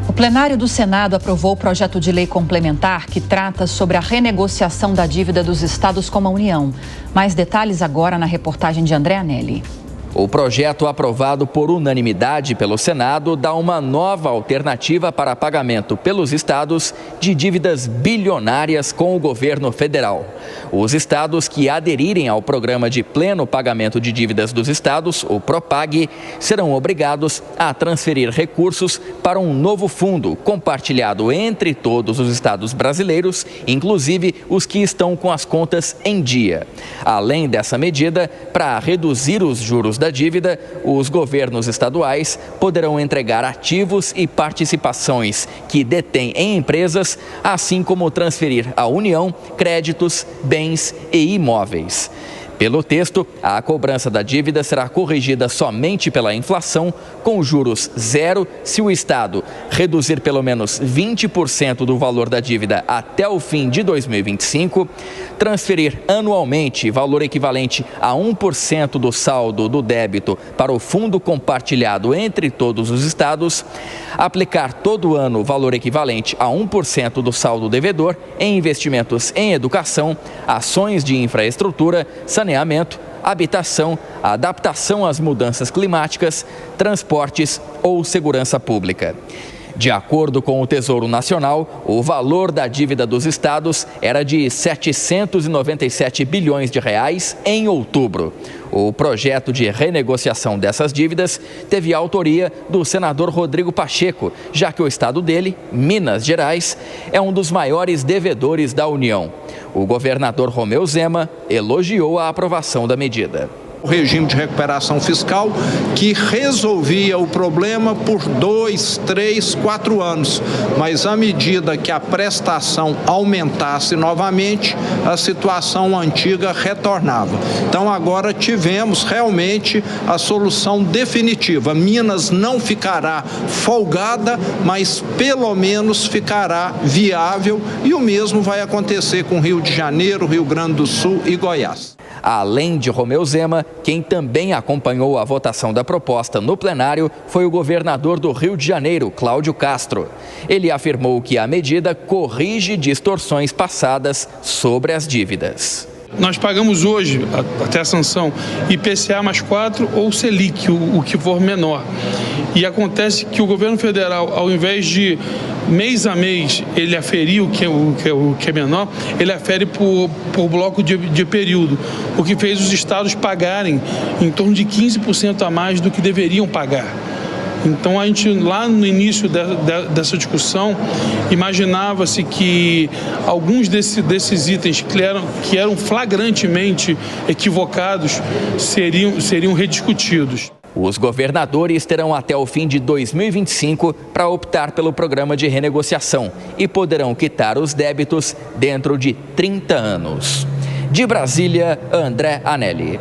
O plenário do Senado aprovou o projeto de lei complementar que trata sobre a renegociação da dívida dos estados com a União. Mais detalhes agora na reportagem de André Anelli. O projeto aprovado por unanimidade pelo Senado dá uma nova alternativa para pagamento pelos estados de dívidas bilionárias com o governo federal. Os estados que aderirem ao Programa de Pleno Pagamento de Dívidas dos Estados, o PROPAG, serão obrigados a transferir recursos para um novo fundo compartilhado entre todos os estados brasileiros, inclusive os que estão com as contas em dia. Além dessa medida, para reduzir os juros da dívida, os governos estaduais poderão entregar ativos e participações que detêm em empresas, assim como transferir à União créditos, bens e imóveis. Pelo texto, a cobrança da dívida será corrigida somente pela inflação, com juros zero se o Estado reduzir pelo menos 20% do valor da dívida até o fim de 2025, transferir anualmente valor equivalente a 1% do saldo do débito para o fundo compartilhado entre todos os estados, aplicar todo ano valor equivalente a 1% do saldo devedor em investimentos em educação, ações de infraestrutura, saneamento, habitação, adaptação às mudanças climáticas, transportes ou segurança pública. De acordo com o Tesouro Nacional, o valor da dívida dos estados era de 797 bilhões de reais em outubro. O projeto de renegociação dessas dívidas teve a autoria do senador Rodrigo Pacheco, já que o estado dele, Minas Gerais, é um dos maiores devedores da União. O governador Romeu Zema elogiou a aprovação da medida. O regime de recuperação fiscal que resolvia o problema por 2, 3, 4 anos, mas à medida que a prestação aumentasse novamente, a situação antiga retornava. Então agora tivemos realmente a solução definitiva. Minas não ficará folgada, mas pelo menos ficará viável, e o mesmo vai acontecer com Rio de Janeiro, Rio Grande do Sul e Goiás. Além de Romeu Zema, quem também acompanhou a votação da proposta no plenário foi o governador do Rio de Janeiro, Cláudio Castro. Ele afirmou que a medida corrige distorções passadas sobre as dívidas. Nós pagamos hoje, até a sanção, IPCA mais 4 ou Selic, o que for menor. E acontece que o governo federal, ao invés de mês a mês ele aferir o que é menor, ele afere por bloco de período, o que fez os estados pagarem em torno de 15% a mais do que deveriam pagar. Então, a gente, lá no início dessa discussão, imaginava-se que alguns desses itens que eram flagrantemente equivocados seriam rediscutidos. Os governadores terão até o fim de 2025 para optar pelo programa de renegociação e poderão quitar os débitos dentro de 30 anos. De Brasília, André Anelli.